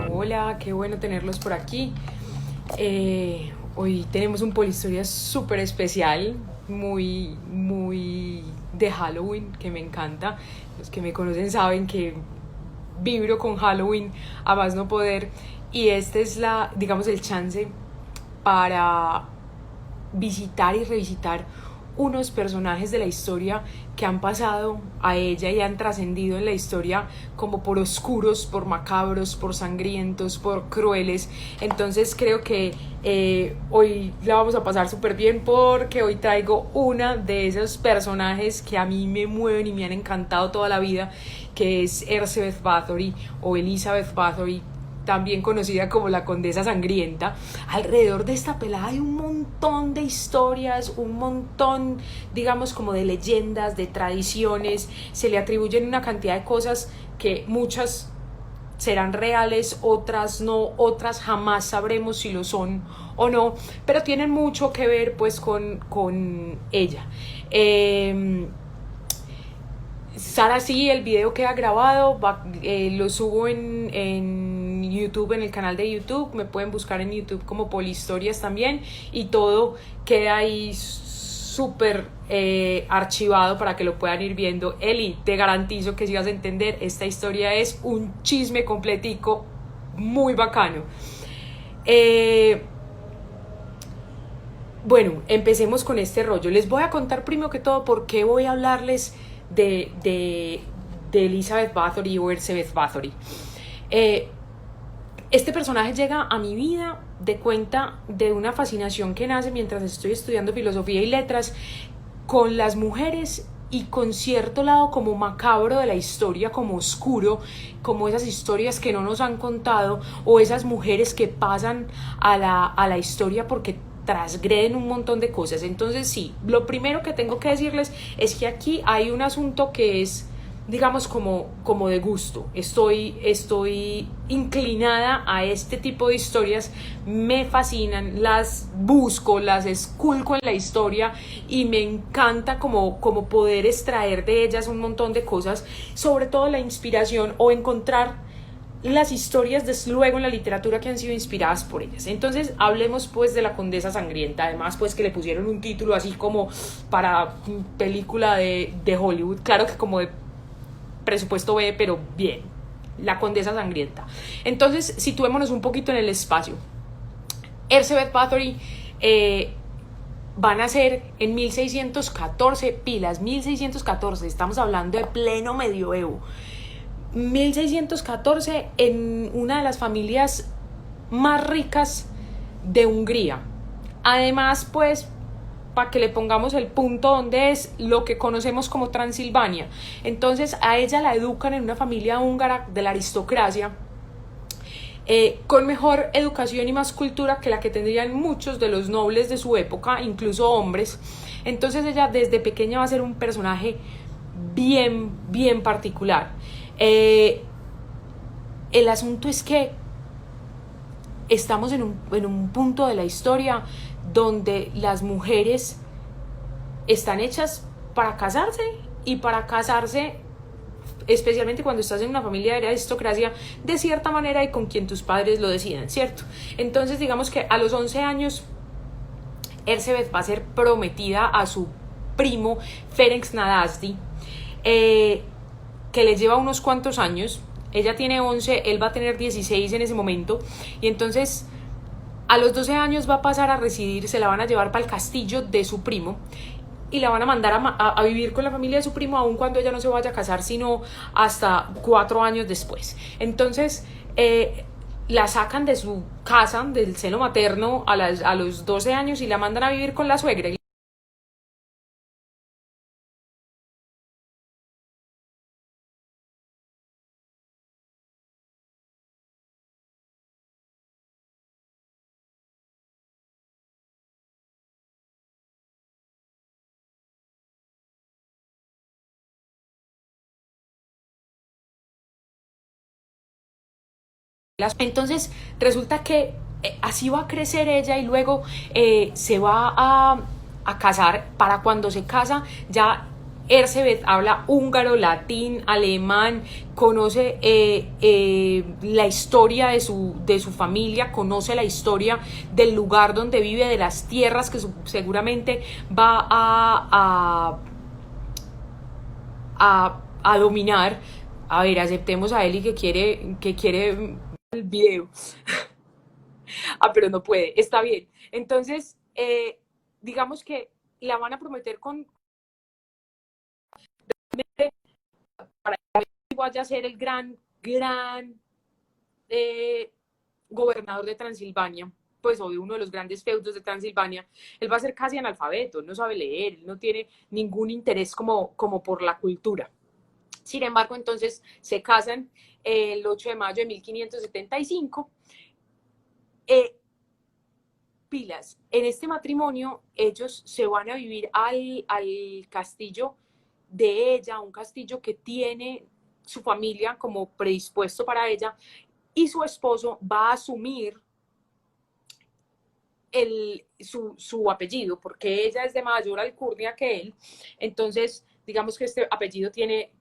Hola, qué bueno tenerlos por aquí. Hoy tenemos un polihistoria súper especial, muy de Halloween, que me encanta. Los que me conocen saben que vibro con Halloween a más no poder. Y este es digamos, el chance para visitar y revisitar unos personajes de la historia que han pasado a ella y han trascendido en la historia como por oscuros, por macabros, por sangrientos, por crueles. Entonces creo que hoy la vamos a pasar súper bien porque hoy traigo una de esos personajes que a mí me mueven y me han encantado toda la vida, que es Elizabeth Bathory o Elizabeth Bathory, también conocida como la Condesa Sangrienta. Alrededor de esta pelada hay un montón de historias, un montón, digamos, como de leyendas, de tradiciones. Se le atribuyen una cantidad de cosas que muchas serán reales, otras no, otras jamás sabremos si lo son o no, pero tienen mucho que ver pues con ella. Sara, sí, el video queda grabado, lo subo en YouTube, en el canal de YouTube, me pueden buscar en YouTube como Polihistorias también, y todo queda ahí súper archivado para que lo puedan ir viendo. Eli, te garantizo que si vas a entender, esta historia es un chisme completico, muy bacano. Bueno, empecemos con este rollo. Les voy a contar primero que todo por qué voy a hablarles de Elizabeth Bathory o Elizabeth Bathory. Este personaje llega a mi vida de cuenta de una fascinación que nace mientras estoy estudiando filosofía y letras con las mujeres y con cierto lado como macabro de la historia, como oscuro, como esas historias que no nos han contado o esas mujeres que pasan a la historia porque transgreden un montón de cosas. Entonces sí, lo primero que tengo que decirles es que aquí hay un asunto que es, digamos, como de gusto. Estoy inclinada a este tipo de historias, me fascinan, las busco, las esculco en la historia y me encanta como poder extraer de ellas un montón de cosas, sobre todo la inspiración o encontrar las historias desde luego en la literatura que han sido inspiradas por ellas. Entonces hablemos pues de la Condesa Sangrienta, además pues que le pusieron un título así como para película de Hollywood, claro que como de presupuesto B, pero bien, la Condesa Sangrienta. Entonces situémonos un poquito en el espacio. Elizabeth Bathory van a ser en 1614, pilas, 1614, estamos hablando de pleno medioevo. 1614 en una de las familias más ricas de Hungría. Además, pues, para que le pongamos el punto donde es lo que conocemos como Transilvania. Entonces, a ella la educan en una familia húngara de la aristocracia, con mejor educación y más cultura que la que tendrían muchos de los nobles de su época, incluso hombres. Entonces, ella desde pequeña va a ser un personaje bien particular. El asunto es que estamos en un punto de la historia donde las mujeres están hechas para casarse, y para casarse, especialmente cuando estás en una familia de aristocracia, de cierta manera y con quien tus padres lo decidan, ¿cierto? Entonces digamos que a los 11 años Elizabeth va a ser prometida a su primo Ferenc Nadasdy, que le lleva unos cuantos años. Ella tiene 11, él va a tener 16 en ese momento, y entonces a los 12 años va a pasar a residir, se la van a llevar para el castillo de su primo y la van a mandar a vivir con la familia de su primo, aun cuando ella no se vaya a casar sino hasta 4 años después. Entonces la sacan de su casa, del seno materno, a los 12 años, y la mandan a vivir con la suegra. Entonces resulta que así va a crecer ella, y luego se va a casar. Para cuando se casa ya Erzsébet habla húngaro, latín, alemán, conoce la historia de su familia, conoce la historia del lugar donde vive, de las tierras que seguramente va a dominar. A ver, aceptemos a Eli que quiere el video. Pero no puede, está bien. Entonces, digamos que la van a prometer con para que vaya a ser el gran eh, gobernador de Transilvania, pues o de uno de los grandes feudos de Transilvania. Él va a ser casi analfabeto, no sabe leer, no tiene ningún interés como por la cultura. Sin embargo, entonces se casan el 8 de mayo de 1575. Eh, Pilas, en este matrimonio ellos se van a vivir al castillo de ella, un castillo que tiene su familia como predispuesto para ella, y su esposo va a asumir su apellido, porque ella es de mayor alcurnia que él, entonces digamos que este apellido tiene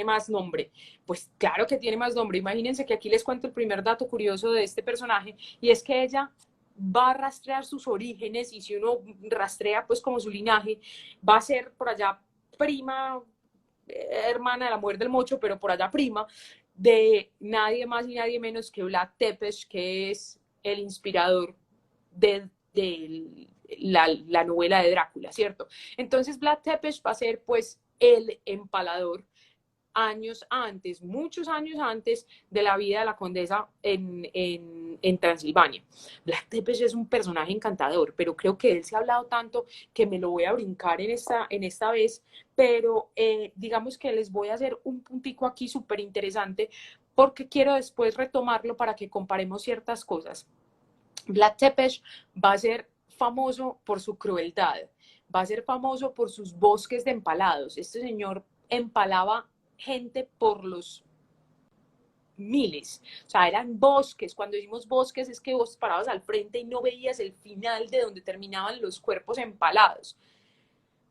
más nombre. Pues claro que tiene más nombre. Imagínense que aquí les cuento el primer dato curioso de este personaje, y es que ella va a rastrear sus orígenes, y si uno rastrea pues como su linaje, va a ser por allá prima, hermana de la mujer del mocho, pero por allá prima, de nadie más y nadie menos que Vlad Tepes, que es el inspirador de la novela de Drácula, ¿cierto? Entonces Vlad Tepes va a ser pues el empalador años antes, muchos años antes de la vida de la condesa en Transilvania. Vlad Tepes es un personaje encantador, pero creo que él se ha hablado tanto que me lo voy a brincar en esta vez, pero digamos que les voy a hacer un puntico aquí súper interesante porque quiero después retomarlo para que comparemos ciertas cosas. Vlad Tepes va a ser famoso por su crueldad, va a ser famoso por sus bosques de empalados. Este señor empalaba gente por los miles, o sea, eran bosques. Cuando decimos bosques es que vos parabas al frente y no veías el final de donde terminaban los cuerpos empalados.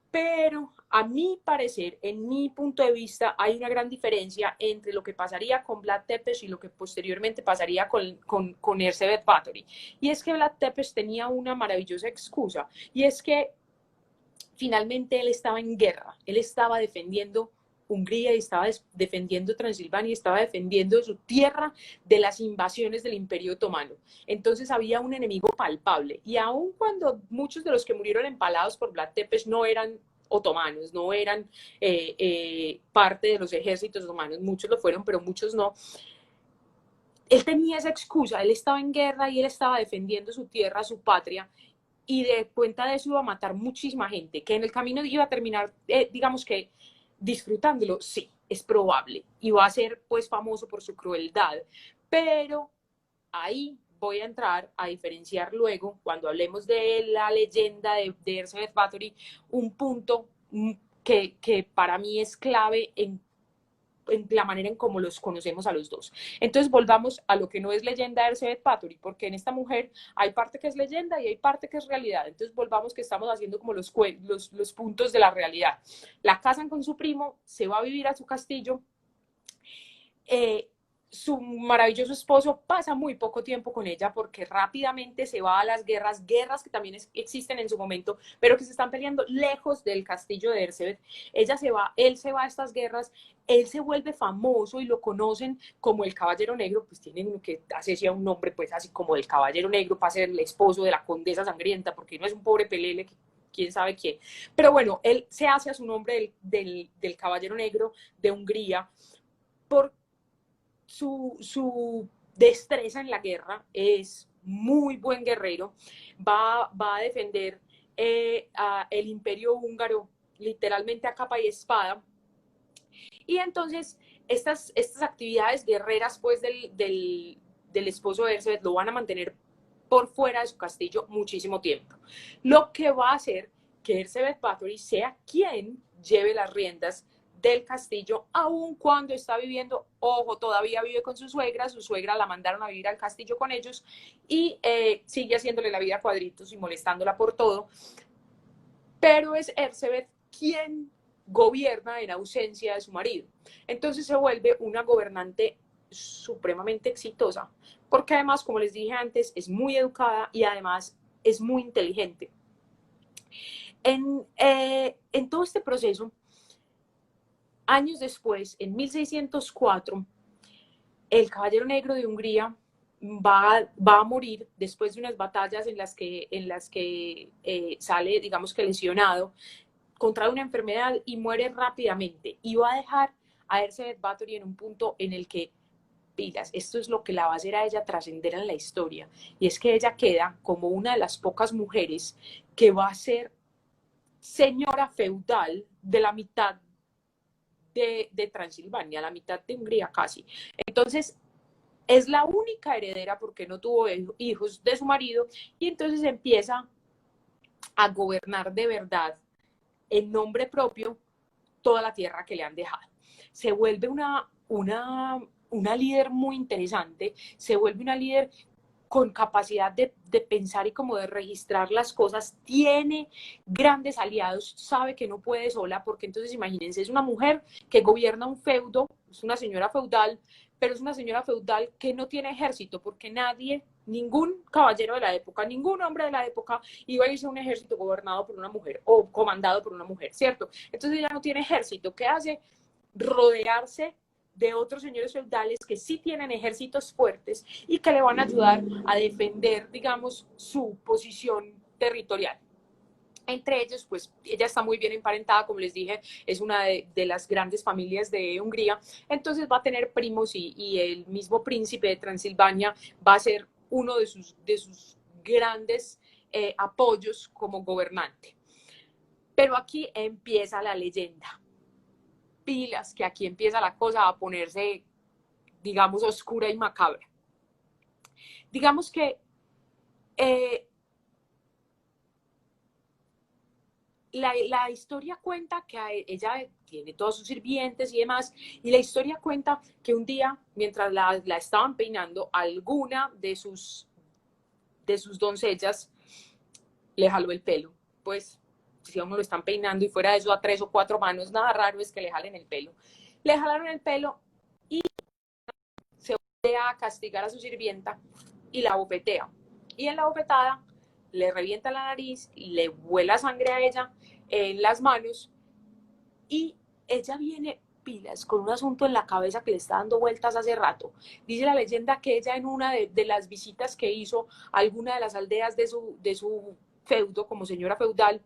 Pero a mi parecer, en mi punto de vista, hay una gran diferencia entre lo que pasaría con Vlad Tepes y lo que posteriormente pasaría con Erzsébet Báthory. Y es que Vlad Tepes tenía una maravillosa excusa, y es que finalmente él estaba en guerra, él estaba defendiendo Hungría y estaba defendiendo Transilvania y estaba defendiendo su tierra de las invasiones del Imperio Otomano. Entonces había un enemigo palpable, y aun cuando muchos de los que murieron empalados por Vlad Tepes no eran otomanos, no eran parte de los ejércitos otomanos, muchos lo fueron, pero muchos no. Él tenía esa excusa, él estaba en guerra y él estaba defendiendo su tierra, su patria, y de cuenta de eso iba a matar muchísima gente, que en el camino iba a terminar, digamos que disfrutándolo, sí, es probable, y va a ser pues famoso por su crueldad, pero ahí voy a entrar a diferenciar luego, cuando hablemos de la leyenda de Erzsébet Báthory, un punto que para mí es clave en la manera en cómo los conocemos a los dos. Entonces volvamos a lo que no es leyenda de Erzsébet Báthory, porque en esta mujer hay parte que es leyenda y hay parte que es realidad. Entonces volvamos que estamos haciendo como los puntos de la realidad. La casan con su primo, se va a vivir a su castillo, eh, su maravilloso esposo pasa muy poco tiempo con ella porque rápidamente se va a las guerras que también existen en su momento, pero que se están peleando lejos del castillo de Erzsébet. Ella se va, él se va a estas guerras, él se vuelve famoso y lo conocen como el Caballero Negro, pues tienen uno que hacerse un nombre pues así como el Caballero Negro para ser el esposo de la condesa sangrienta, porque no es un pobre pelele que quién sabe quién. Pero bueno, él se hace a su nombre del Caballero Negro de Hungría por su destreza en la guerra, es muy buen guerrero, va a defender el imperio húngaro literalmente a capa y espada, y entonces estas actividades guerreras pues del esposo de Erzsébet lo van a mantener por fuera de su castillo muchísimo tiempo, lo que va a hacer que Erzsébet Báthory sea quien lleve las riendas del castillo, aun cuando está viviendo, ojo, todavía vive con su suegra la mandaron a vivir al castillo con ellos, y sigue haciéndole la vida a cuadritos y molestándola por todo, pero es Erzsébet quien gobierna en ausencia de su marido. Entonces se vuelve una gobernante supremamente exitosa, porque además, como les dije antes, es muy educada y además es muy inteligente. En todo este proceso, años después, en 1604, el Caballero Negro de Hungría va a morir después de unas batallas en las que sale, digamos que lesionado, contrae una enfermedad y muere rápidamente. Y va a dejar a Elizabeth Bathory en un punto en el que, pilas, esto es lo que la va a hacer a ella trascender en la historia. Y es que ella queda como una de las pocas mujeres que va a ser señora feudal de la mitad de Transilvania, la mitad de Hungría casi. Entonces, es la única heredera porque no tuvo hijos de su marido y entonces empieza a gobernar de verdad en nombre propio toda la tierra que le han dejado. Se vuelve una líder muy interesante, se vuelve una líder con capacidad de pensar y como de registrar las cosas, tiene grandes aliados, sabe que no puede sola, porque entonces imagínense, es una mujer que gobierna un feudo, es una señora feudal, pero es una señora feudal que no tiene ejército, porque nadie, ningún caballero de la época, ningún hombre de la época iba a irse a un ejército gobernado por una mujer o comandado por una mujer, ¿cierto? Entonces ella no tiene ejército. ¿Qué hace? Rodearse de otros señores feudales que sí tienen ejércitos fuertes y que le van a ayudar a defender, digamos, su posición territorial. Entre ellos, pues ella está muy bien emparentada, como les dije, es una de las grandes familias de Hungría, entonces va a tener primos y el mismo príncipe de Transilvania va a ser uno de sus grandes apoyos como gobernante. Pero aquí empieza la leyenda. Pilas, que aquí empieza la cosa a ponerse, digamos, oscura y macabra. Digamos que la historia cuenta que ella tiene todos sus sirvientes y demás, y la historia cuenta que un día, mientras la estaban peinando, alguna de sus doncellas le jaló el pelo. Pues, si a uno lo están peinando y fuera de eso a 3 o 4 manos, nada raro es que le jalen el pelo. Le jalaron el pelo y se vuelve a castigar a su sirvienta y la bofetea. Y en la bofetada le revienta la nariz, le vuela sangre a ella en las manos y ella viene pilas con un asunto en la cabeza que le está dando vueltas hace rato. Dice la leyenda que ella en una de las visitas que hizo a alguna de las aldeas de su feudo como señora feudal,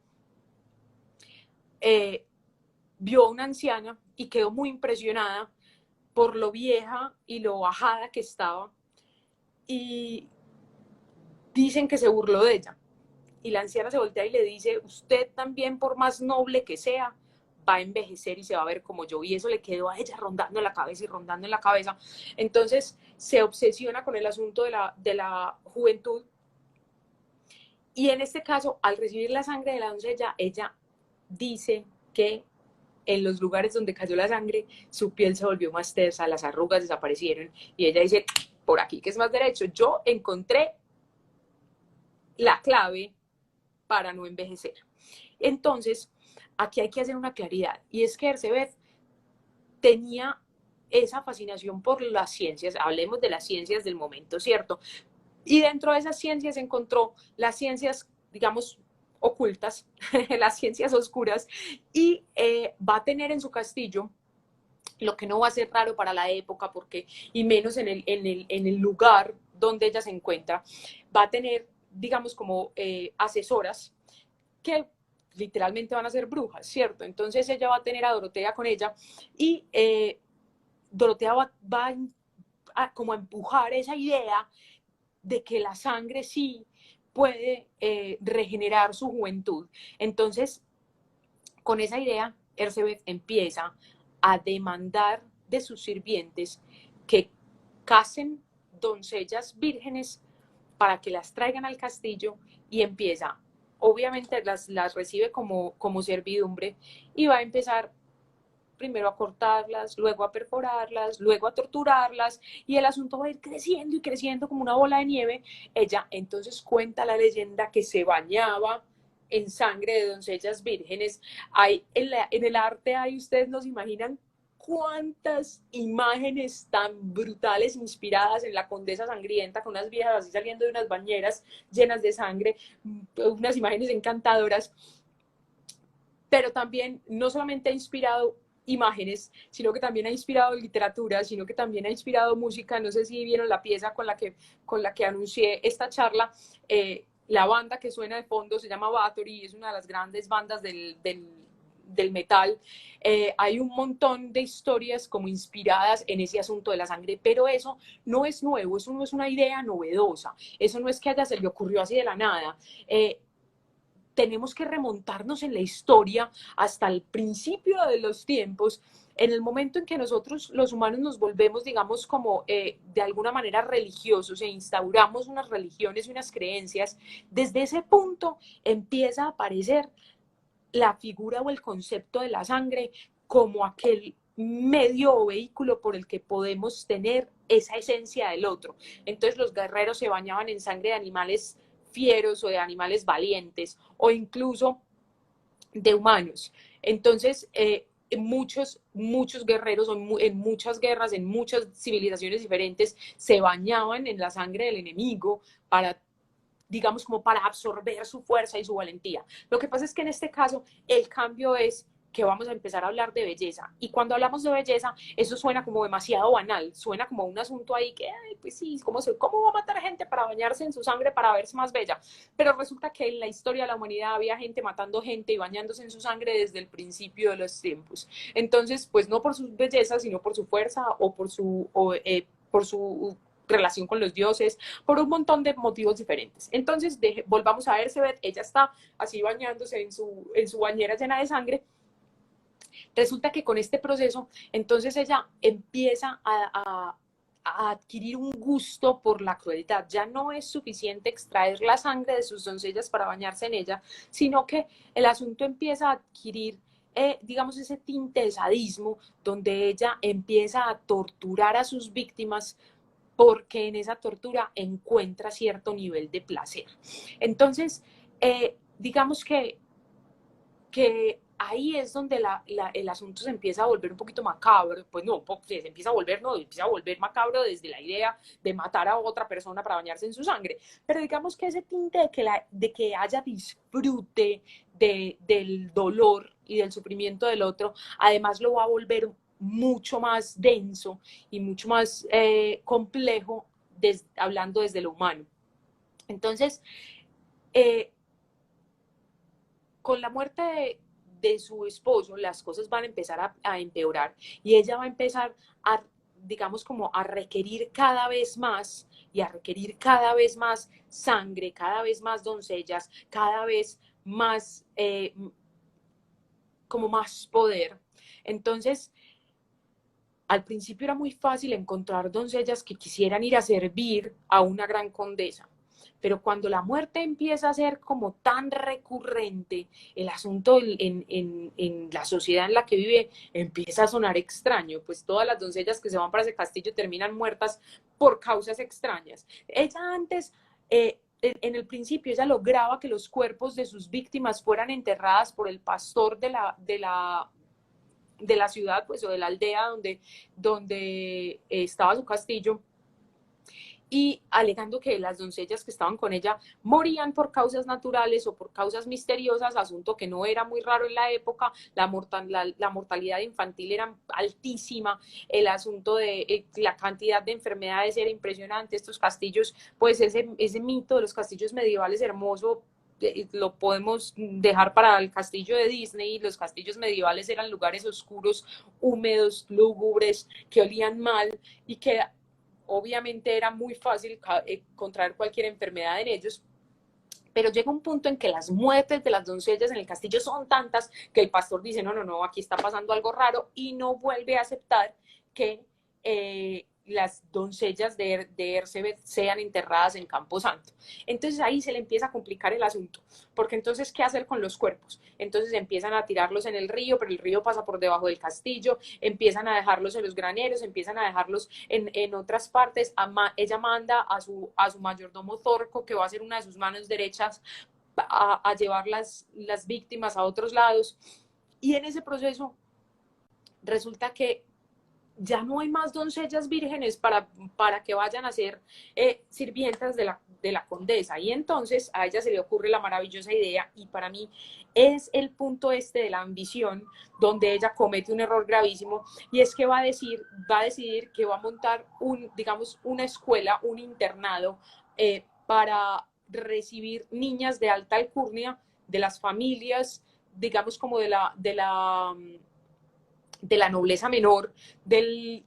vio a una anciana y quedó muy impresionada por lo vieja y lo bajada que estaba y dicen que se burló de ella. Y la anciana se voltea y le dice, usted también, por más noble que sea, va a envejecer y se va a ver como yo. Y eso le quedó a ella rondando en la cabeza y rondando en la cabeza. Entonces se obsesiona con el asunto de la juventud. Y en este caso, al recibir la sangre de la doncella, ella dice que en los lugares donde cayó la sangre, su piel se volvió más tersa, las arrugas desaparecieron. Y ella dice, por aquí que es más derecho, yo encontré la clave para no envejecer. Entonces, aquí hay que hacer una claridad, y es que Erzsébet tenía esa fascinación por las ciencias, hablemos de las ciencias del momento, ¿cierto? Y dentro de esas ciencias encontró las ciencias, digamos, ocultas, las ciencias oscuras, y va a tener en su castillo, lo que no va a ser raro para la época, porque, y menos en el lugar donde ella se encuentra, va a tener, digamos, como asesoras que literalmente van a ser brujas, ¿cierto? Entonces ella va a tener a Dorotea con ella y Dorotea va como a empujar esa idea de que la sangre sí puede regenerar su juventud. Entonces, con esa idea, Erzsébet empieza a demandar de sus sirvientes que casen doncellas vírgenes para que las traigan al castillo y empieza, obviamente las recibe como servidumbre y va a empezar primero a cortarlas, luego a perforarlas, luego a torturarlas y el asunto va a ir creciendo y creciendo como una bola de nieve. Ella entonces cuenta la leyenda que se bañaba en sangre de doncellas vírgenes. Hay, en el arte hay, ustedes no se imaginan cuántas imágenes tan brutales inspiradas en la Condesa Sangrienta, con unas viejas así saliendo de unas bañeras llenas de sangre, unas imágenes encantadoras, pero también no solamente ha inspirado imágenes, sino que también ha inspirado literatura, sino que también ha inspirado música. No sé si vieron la pieza con la que anuncié esta charla. La banda que suena de fondo se llama Bathory, es una de las grandes bandas del metal. Hay un montón de historias como inspiradas en ese asunto de la sangre, pero eso no es nuevo, eso no es una idea novedosa, eso no es que a ella se le ocurrió así de la nada. Tenemos que remontarnos en la historia hasta el principio de los tiempos, en el momento en que nosotros los humanos nos volvemos, digamos, como de alguna manera religiosos e instauramos unas religiones y unas creencias. Desde ese punto empieza a aparecer la figura o el concepto de la sangre como aquel medio o vehículo por el que podemos tener esa esencia del otro. Entonces los guerreros se bañaban en sangre de animales fieros o de animales valientes o incluso de humanos. Entonces, muchos guerreros en muchas guerras, en muchas civilizaciones diferentes, se bañaban en la sangre del enemigo para, digamos, como para absorber su fuerza y su valentía. Lo que pasa es que en este caso el cambio es que vamos a empezar a hablar de belleza. Y cuando hablamos de belleza, eso suena como demasiado banal, suena como un asunto ahí que, ay, pues sí, ¿cómo va a matar gente para bañarse en su sangre para verse más bella? Pero resulta que en la historia de la humanidad había gente matando gente y bañándose en su sangre desde el principio de los tiempos. Entonces, pues no por su belleza, sino por su fuerza o por su relación con los dioses, por un montón de motivos diferentes. Entonces, volvamos a Ersebet, ella está así bañándose en su bañera llena de sangre. Resulta que con este proceso, entonces ella empieza a adquirir un gusto por la crueldad. Ya no es suficiente extraer la sangre de sus doncellas para bañarse en ella, sino que el asunto empieza a adquirir, digamos, ese tinte de sadismo, donde ella empieza a torturar a sus víctimas porque en esa tortura encuentra cierto nivel de placer. Entonces, digamos que ahí es donde el asunto se empieza a volver un poquito macabro, pues no, se empieza a volver, no, empieza a volver macabro desde la idea de matar a otra persona para bañarse en su sangre, pero digamos que ese tinte de que haya disfrute del dolor y del sufrimiento del otro, además lo va a volver mucho más denso y mucho más complejo, hablando desde lo humano. Entonces, con la muerte de su esposo, las cosas van a empezar a empeorar y ella va a empezar a, digamos, como a requerir cada vez más y a requerir cada vez más sangre, cada vez más doncellas, cada vez más, como más poder. Entonces, al principio era muy fácil encontrar doncellas que quisieran ir a servir a una gran condesa, pero cuando la muerte empieza a ser como tan recurrente, el asunto en la sociedad en la que vive empieza a sonar extraño, pues todas las doncellas que se van para ese castillo terminan muertas por causas extrañas. Ella antes, en el principio, ella lograba que los cuerpos de sus víctimas fueran enterradas por el pastor de la ciudad, pues, o de la aldea donde estaba su castillo, y alegando que las doncellas que estaban con ella morían por causas naturales o por causas misteriosas, asunto que no era muy raro en la época. La mortalidad infantil era altísima, el asunto de la cantidad de enfermedades era impresionante. Estos castillos, pues ese mito de los castillos medievales hermoso, lo podemos dejar para el castillo de Disney. Los castillos medievales eran lugares oscuros, húmedos, lúgubres, que olían mal y que obviamente era muy fácil contraer cualquier enfermedad en ellos, pero llega un punto en que las muertes de las doncellas en el castillo son tantas que el pastor dice, no, aquí está pasando algo raro, y no vuelve a aceptar que las doncellas de Ersebet sean enterradas en Camposanto. Entonces ahí se le empieza a complicar el asunto, porque entonces, ¿qué hacer con los cuerpos? Entonces empiezan a tirarlos en el río, pero el río pasa por debajo del castillo, empiezan a dejarlos en los graneros, empiezan a dejarlos en otras partes. Ella manda a su mayordomo Zorco, que va a ser una de sus manos derechas, a llevar las víctimas a otros lados. Y en ese proceso resulta que ya no hay más doncellas vírgenes para que vayan a ser sirvientas de la condesa. Y entonces a ella se le ocurre la maravillosa idea, y para mí es el punto este de la ambición, donde ella comete un error gravísimo, y es que va a decidir que va a montar digamos, una escuela, un internado para recibir niñas de alta alcurnia, de las familias, digamos, como de la nobleza menor de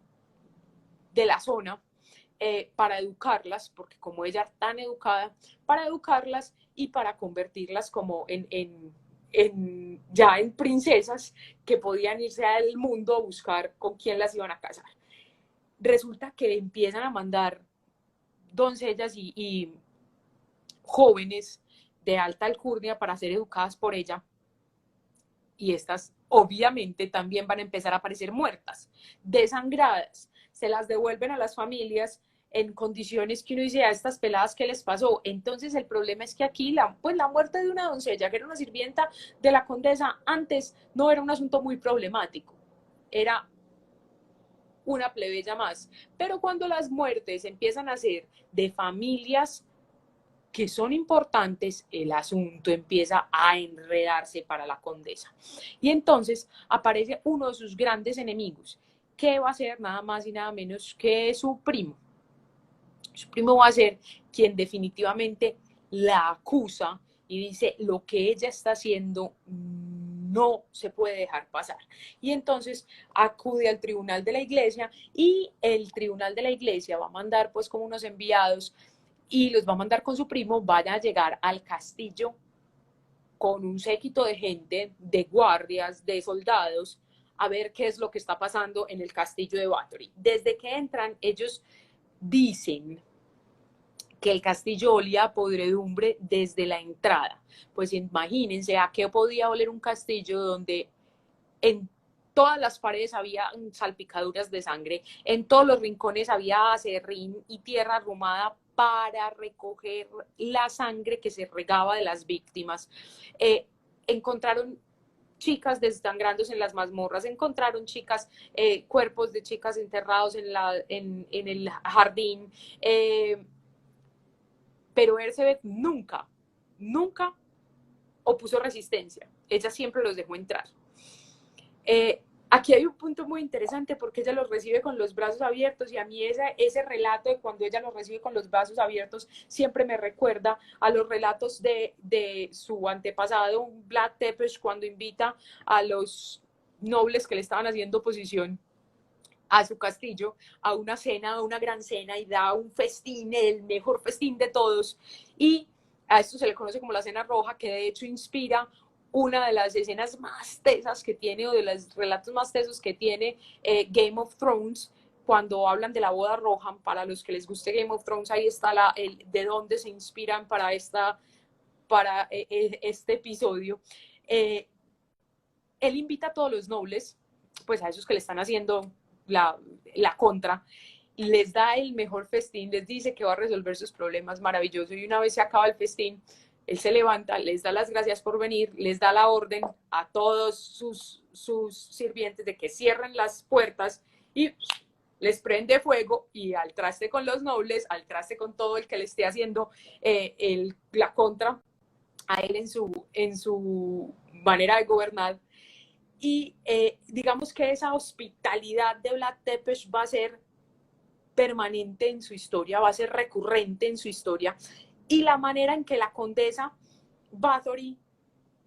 la zona, para educarlas, porque como ella es tan educada, para educarlas y para convertirlas como ya en princesas que podían irse al mundo a buscar con quién las iban a casar. Resulta que empiezan a mandar doncellas y jóvenes de alta alcurnia para ser educadas por ella, y estas obviamente también van a empezar a aparecer muertas, desangradas, se las devuelven a las familias en condiciones que uno dice, a estas peladas, ¿qué les pasó? Entonces el problema es que aquí pues la muerte de una doncella, que era una sirvienta de la condesa, antes no era un asunto muy problemático, era una plebeya más, pero cuando las muertes empiezan a ser de familias que son importantes, el asunto empieza a enredarse para la condesa. Y entonces aparece uno de sus grandes enemigos, que va a ser nada más y nada menos que su primo. Su primo va a ser quien definitivamente la acusa y dice, lo que ella está haciendo no se puede dejar pasar. Y entonces acude al tribunal de la iglesia, y el tribunal de la iglesia va a mandar pues como unos enviados, y los va a mandar con su primo, vayan a llegar al castillo con un séquito de gente, de guardias, de soldados, a ver qué es lo que está pasando en el castillo de Bathory. Desde que entran, ellos dicen que el castillo olía a podredumbre desde la entrada. Pues imagínense a qué podía oler un castillo donde en todas las paredes había salpicaduras de sangre, en todos los rincones había acerrín y tierra arrumada para recoger la sangre que se regaba de las víctimas. Encontraron chicas desangrándose en las mazmorras, encontraron cuerpos de chicas enterrados en el jardín, pero Erzsébet nunca opuso resistencia, ella siempre los dejó entrar. Aquí hay un punto muy interesante, porque ella los recibe con los brazos abiertos, y a mí ese relato de cuando ella los recibe con los brazos abiertos siempre me recuerda a los relatos de su antepasado, Vlad Tepes, cuando invita a los nobles que le estaban haciendo oposición a su castillo a una cena, a una gran cena, y da un festín, el mejor festín de todos, y a esto se le conoce como la cena roja, que de hecho inspira una de las escenas más tesas que tiene, o de los relatos más tesos que tiene Game of Thrones, cuando hablan de la boda roja. Para los que les guste Game of Thrones, ahí está de dónde se inspiran para este episodio. Él invita a todos los nobles, pues a esos que le están haciendo la contra, les da el mejor festín, les dice que va a resolver sus problemas, maravilloso, y una vez se acaba el festín, él se levanta, les da las gracias por venir, les da la orden a todos sus sirvientes de que cierren las puertas, y les prende fuego, y al traste con los nobles, al traste con todo el que le esté haciendo la contra a él en su manera de gobernar. Y digamos que esa hospitalidad de Vlad Tepes va a ser permanente en su historia, va a ser recurrente en su historia, y la manera en que la condesa Bathory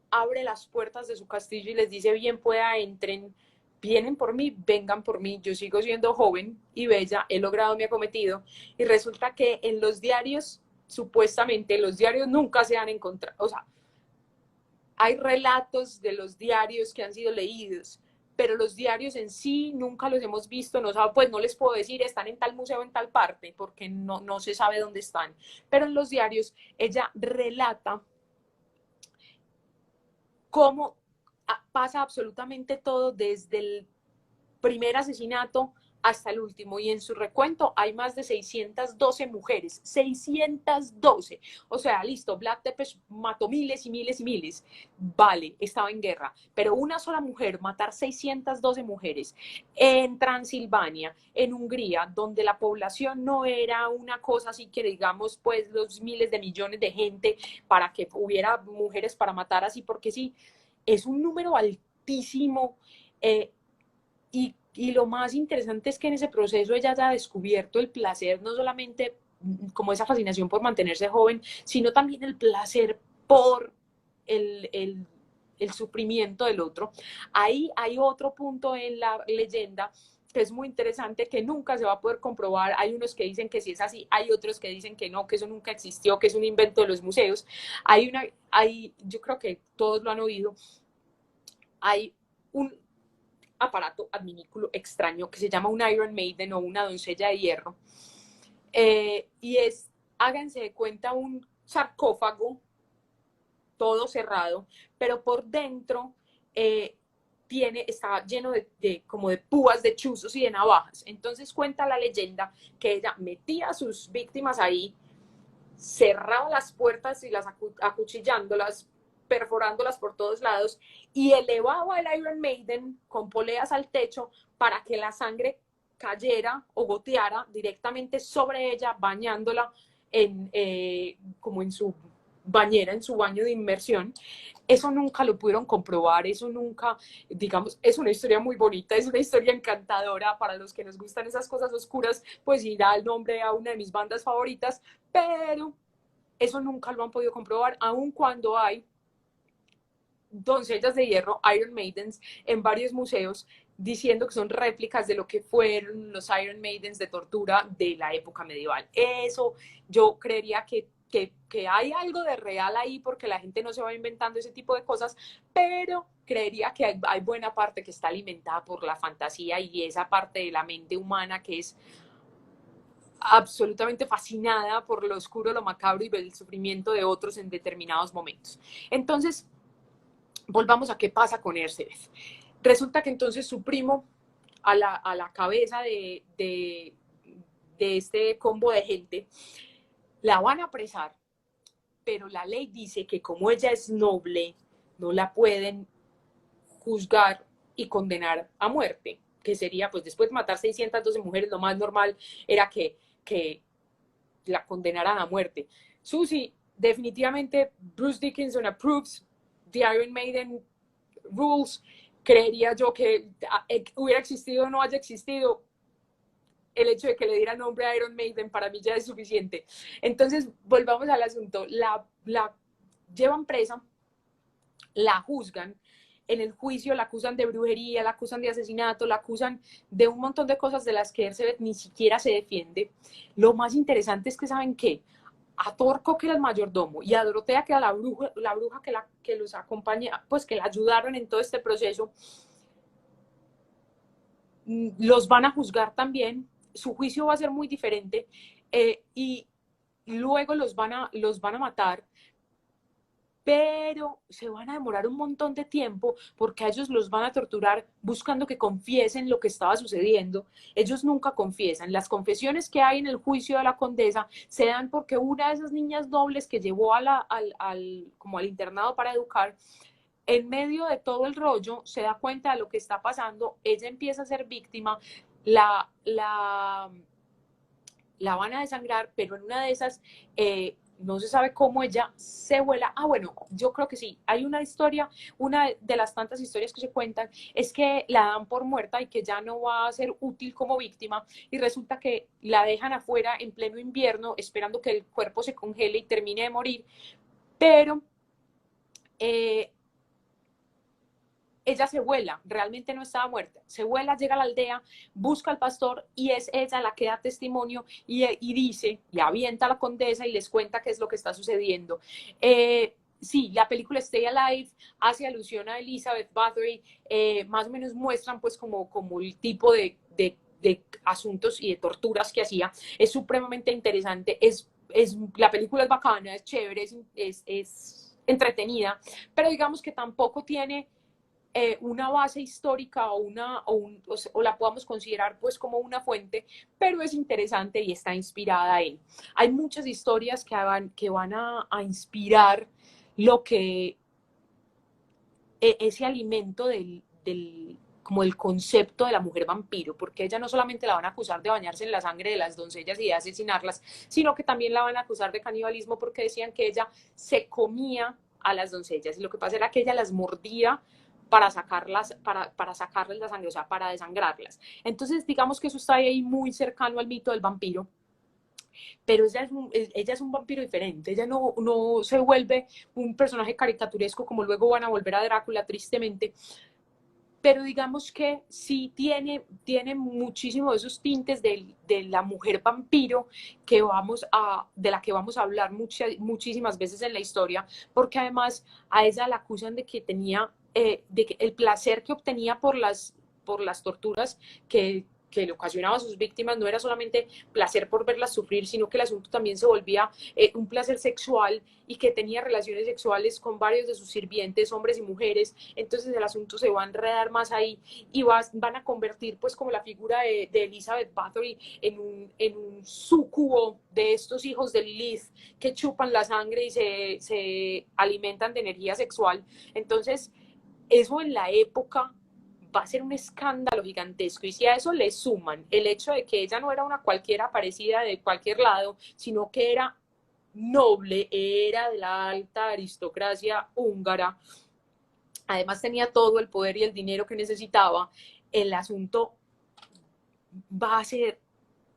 abre las puertas de su castillo y les dice, bien pueda, entren, vienen por mí, vengan por mí, yo sigo siendo joven y bella, he logrado mi acometido. Y resulta que en los diarios, supuestamente los diarios nunca se han encontrado, o sea, hay relatos de los diarios que han sido leídos, pero los diarios en sí nunca los hemos visto, pues no les puedo decir están en tal museo, en tal parte, porque no se sabe dónde están, pero en los diarios ella relata cómo pasa absolutamente todo, desde el primer asesinato hasta el último, y en su recuento hay más de 612 mujeres, 612, o sea, listo, Vlad Tepes mató miles y miles y miles, vale, estaba en guerra, pero una sola mujer, matar 612 mujeres en Transilvania, en Hungría, donde la población no era una cosa así que digamos, pues los miles de millones de gente para que hubiera mujeres para matar así, porque sí, es un número altísimo, y lo más interesante es que en ese proceso ella ya ha descubierto el placer, no solamente como esa fascinación por mantenerse joven, sino también el placer por el sufrimiento del otro. Ahí hay otro punto en la leyenda que es muy interesante, que nunca se va a poder comprobar. Hay unos que dicen que sí es así, hay otros que dicen que no, que eso nunca existió, que es un invento de los museos. Yo creo que todos lo han oído, hay un aparato adminículo extraño que se llama un Iron Maiden o una doncella de hierro. Y es, háganse de cuenta, un sarcófago todo cerrado, pero por dentro está lleno como de púas, de chuzos y de navajas. Entonces cuenta la leyenda que ella metía a sus víctimas ahí, cerraba las puertas y las acuchillándolas, perforándolas por todos lados, y elevaba el Iron Maiden con poleas al techo para que la sangre cayera o goteara directamente sobre ella, bañándola como en su bañera, en su baño de inmersión. Eso nunca lo pudieron comprobar, eso nunca, digamos, es una historia muy bonita, es una historia encantadora para los que nos gustan esas cosas oscuras, pues irá el nombre a una de mis bandas favoritas, pero eso nunca lo han podido comprobar, aun cuando hay doncellas de hierro, Iron Maidens, en varios museos, diciendo que son réplicas de lo que fueron los Iron Maidens de tortura de la época medieval. Eso yo creería que hay algo de real ahí, porque la gente no se va inventando ese tipo de cosas, pero creería que hay buena parte que está alimentada por la fantasía y esa parte de la mente humana que es absolutamente fascinada por lo oscuro, lo macabro y el sufrimiento de otros en determinados momentos. Entonces, volvamos a qué pasa con Ercebet. Resulta que entonces su primo, a la cabeza de este combo de gente, la van a apresar, pero la ley dice que como ella es noble, no la pueden juzgar y condenar a muerte, que sería, pues después de matar 612 mujeres, lo más normal era que la condenaran a muerte. Susie, definitivamente Bruce Dickinson approves the Iron Maiden rules. Creería yo que hubiera existido o no haya existido, el hecho de que le diera nombre a Iron Maiden para mí ya es suficiente. Entonces, volvamos al asunto. La llevan presa, la juzgan, en el juicio la acusan de brujería, la acusan de asesinato, la acusan de un montón de cosas de las que Ercebet ni siquiera se defiende. Lo más interesante es que, ¿saben qué? A Torco, que era el mayordomo, y a Dorotea, que era la bruja que los acompaña, pues que la ayudaron en todo este proceso, los van a juzgar también. Su juicio va a ser muy diferente, y luego los van a matar, pero se van a demorar un montón de tiempo porque a ellos los van a torturar buscando que confiesen lo que estaba sucediendo. Ellos nunca confiesan. Las confesiones que hay en el juicio de la condesa se dan porque una de esas niñas nobles que llevó como al internado para educar, en medio de todo el rollo, se da cuenta de lo que está pasando, ella empieza a ser víctima, la, la, la van a desangrar, pero en una de esas, no se sabe cómo ella se vuela. Ah, bueno, yo creo que sí. Hay una historia, una de las tantas historias que se cuentan, es que la dan por muerta y que ya no va a ser útil como víctima, y resulta que la dejan afuera en pleno invierno, esperando que el cuerpo se congele y termine de morir, pero eh, ella se vuela, realmente no estaba muerta, se vuela, llega a la aldea, busca al pastor y es ella la que da testimonio y dice, y avienta a la condesa y les cuenta qué es lo que está sucediendo. Sí, la película Stay Alive hace alusión a Elizabeth Bathory, más o menos muestran pues como el tipo de asuntos y de torturas que hacía. Es supremamente interesante, la película es bacana, es chévere, es entretenida, pero digamos que tampoco tiene una base histórica o la podamos considerar pues como una fuente, pero es interesante y está inspirada en. Hay muchas historias que van a inspirar lo que ese alimento como el concepto de la mujer vampiro, porque ella no solamente la van a acusar de bañarse en la sangre de las doncellas y de asesinarlas, sino que también la van a acusar de canibalismo porque decían que ella se comía a las doncellas y lo que pasa era que ella las mordía para sacarles la sangre, o sea, para desangrarlas. Entonces, digamos que eso está ahí muy cercano al mito del vampiro, pero ella es un vampiro diferente, ella no se vuelve un personaje caricaturesco como luego van a volver a Drácula, tristemente, pero digamos que sí tiene muchísimo de esos tintes de la mujer vampiro de la que vamos a hablar muchísimas veces en la historia, porque además a ella la acusan de que tenía, de que el placer que obtenía por las torturas que le ocasionaba a sus víctimas no era solamente placer por verlas sufrir, sino que el asunto también se volvía un placer sexual y que tenía relaciones sexuales con varios de sus sirvientes, hombres y mujeres. Entonces el asunto se va a enredar más ahí y van a convertir pues como la figura de Elizabeth Bathory en un súcubo de estos hijos de Lilith que chupan la sangre y se alimentan de energía sexual. Entonces eso en la época va a ser un escándalo gigantesco. Y si a eso le suman el hecho de que ella no era una cualquiera aparecida de cualquier lado, sino que era noble, era de la alta aristocracia húngara, además tenía todo el poder y el dinero que necesitaba, el asunto va a ser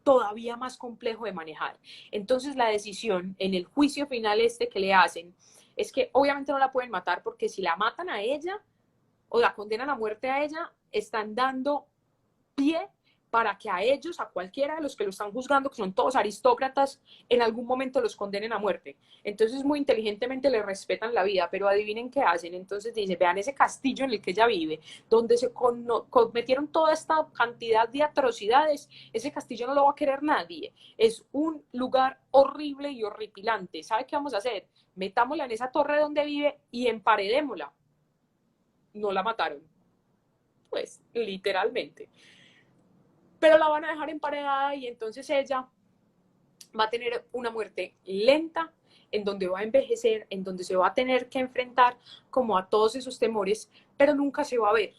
todavía más complejo de manejar. Entonces la decisión en el juicio final que le hacen es que obviamente no la pueden matar porque si la matan a ella, o la condenan a muerte a ella, están dando pie para que a ellos, a cualquiera de los que lo están juzgando, que son todos aristócratas, en algún momento los condenen a muerte. Entonces muy inteligentemente le respetan la vida, pero adivinen qué hacen. Entonces dice, vean ese castillo en el que ella vive, donde se cometieron toda esta cantidad de atrocidades, ese castillo no lo va a querer nadie. Es un lugar horrible y horripilante. ¿Sabe qué vamos a hacer? Metámosla en esa torre donde vive y emparedémosla. No la mataron, pues literalmente, pero la van a dejar emparedada y entonces ella va a tener una muerte lenta, en donde va a envejecer, en donde se va a tener que enfrentar como a todos esos temores, pero nunca se va a ver,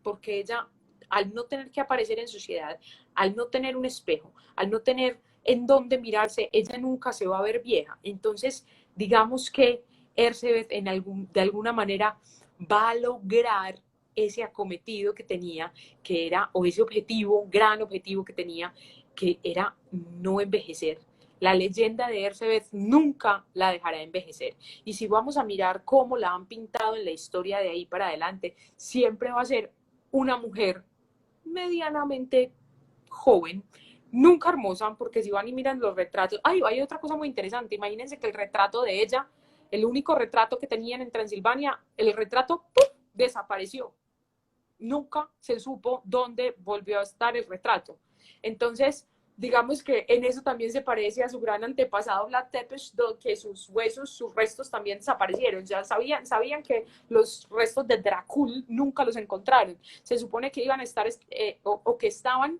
porque ella, al no tener que aparecer en sociedad, al no tener un espejo, al no tener en dónde mirarse, ella nunca se va a ver vieja. Entonces, digamos que Erzsébet de alguna manera va a lograr ese acometido que tenía, que era, o ese objetivo, gran objetivo que tenía, que era no envejecer. La leyenda de Erzsébet nunca la dejará envejecer. Y si vamos a mirar cómo la han pintado en la historia de ahí para adelante, siempre va a ser una mujer medianamente joven, nunca hermosa, porque si van y miran los retratos, hay otra cosa muy interesante, imagínense que el retrato de ella, el único retrato que tenían en Transilvania, el retrato ¡puf!, desapareció. Nunca se supo dónde volvió a estar el retrato. Entonces, digamos que en eso también se parece a su gran antepasado Vlad Tepes, que sus huesos, sus restos también desaparecieron. Ya sabían que los restos de Drácula nunca los encontraron. Se supone que iban a estar o que estaban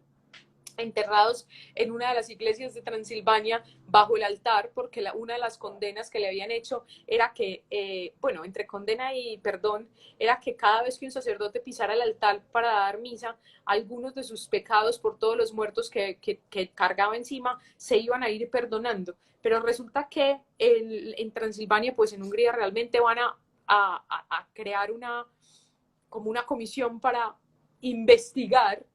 enterrados en una de las iglesias de Transilvania bajo el altar, porque una de las condenas que le habían hecho era que, bueno, entre condena y perdón, era que cada vez que un sacerdote pisara el altar para dar misa, algunos de sus pecados por todos los muertos que cargaba encima se iban a ir perdonando. Pero resulta que en Transilvania, pues en Hungría realmente van a crear como una comisión para investigar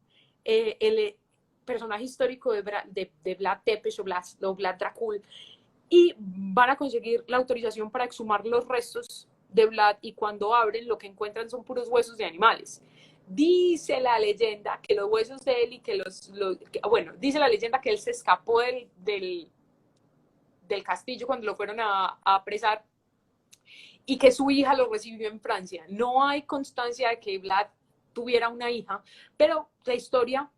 el personaje histórico de Vlad Tepes o Vlad Dracul, y van a conseguir la autorización para exhumar los restos de Vlad, y cuando abren lo que encuentran son puros huesos de animales. Dice la leyenda que los huesos de él y que bueno, dice la leyenda que él se escapó del castillo cuando lo fueron a apresar y que su hija lo recibió en Francia. No hay constancia de que Vlad tuviera una hija, pero la historia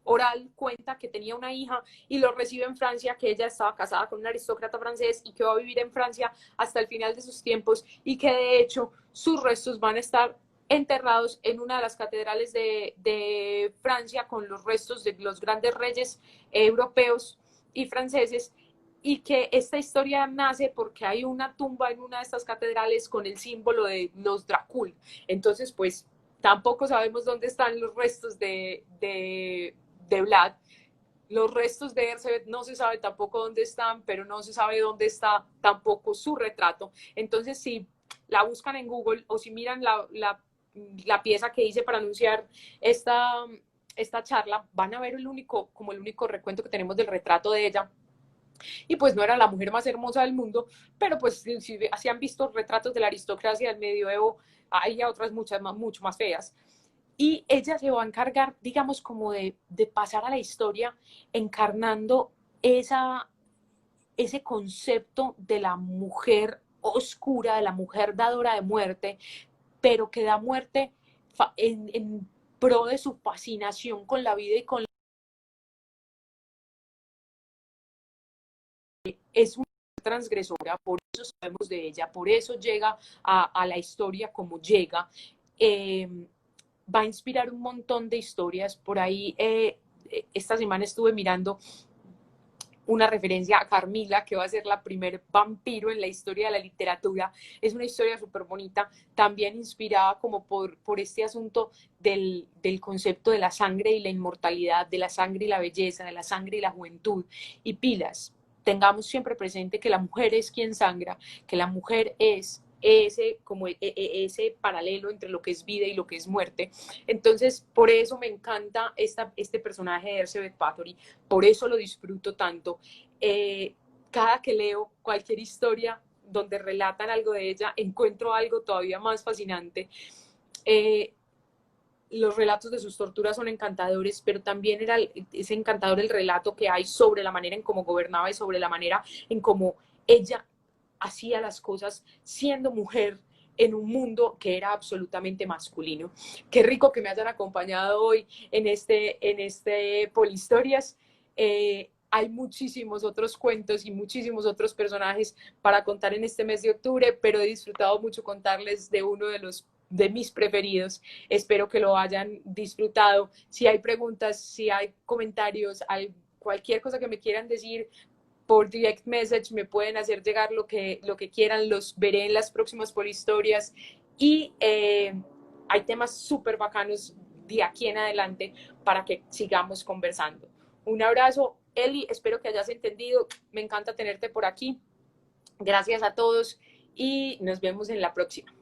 oral cuenta que tenía una hija y lo recibe en Francia, que ella estaba casada con un aristócrata francés y que va a vivir en Francia hasta el final de sus tiempos, y que de hecho sus restos van a estar enterrados en una de las catedrales de Francia con los restos de los grandes reyes europeos y franceses, y que esta historia nace porque hay una tumba en una de estas catedrales con el símbolo de los Dracul. Entonces, pues tampoco sabemos dónde están los restos de Vlad. Los restos de Erzsébet no se sabe tampoco dónde están, pero no se sabe dónde está tampoco su retrato. Entonces, si la buscan en Google o si miran la pieza que hice para anunciar esta charla, van a ver como el único recuento que tenemos del retrato de ella. Y pues no era la mujer más hermosa del mundo, pero pues si han visto retratos de la aristocracia del medioevo, hay otras muchas más, mucho más feas. Y ella se va a encargar, digamos, como de pasar a la historia encarnando ese concepto de la mujer oscura, de la mujer dadora de muerte, pero que da muerte en pro de su fascinación con la vida y con es una transgresora, por eso sabemos de ella, por eso llega a la historia como llega. Eh, Va a inspirar un montón de historias. Por ahí, esta semana estuve mirando una referencia a Carmila, que va a ser la primer vampiro en la historia de la literatura. Es una historia súper bonita, también inspirada como por este asunto del concepto de la sangre y la inmortalidad, de la sangre y la belleza, de la sangre y la juventud. Y pilas, tengamos siempre presente que la mujer es quien sangra, que la mujer es ese paralelo entre lo que es vida y lo que es muerte. Entonces, por eso me encanta este personaje de Erzsébet Báthory, por eso lo disfruto tanto. Cada que leo cualquier historia donde relatan algo de ella, encuentro algo todavía más fascinante. Los relatos de sus torturas son encantadores, pero también es encantador el relato que hay sobre la manera en cómo gobernaba y sobre la manera en cómo ella hacía las cosas siendo mujer en un mundo que era absolutamente masculino. Qué rico que me hayan acompañado hoy en este Polihistorias. Hay muchísimos otros cuentos y muchísimos otros personajes para contar en este mes de octubre, pero he disfrutado mucho contarles de uno de mis preferidos. Espero que lo hayan disfrutado. Si hay preguntas, si hay comentarios, hay cualquier cosa que me quieran decir, por direct message me pueden hacer llegar lo que quieran, los veré en las próximas Polihistorias. Y hay temas súper bacanos de aquí en adelante para que sigamos conversando. Un abrazo, Eli, espero que hayas entendido, me encanta tenerte por aquí. Gracias a todos y nos vemos en la próxima.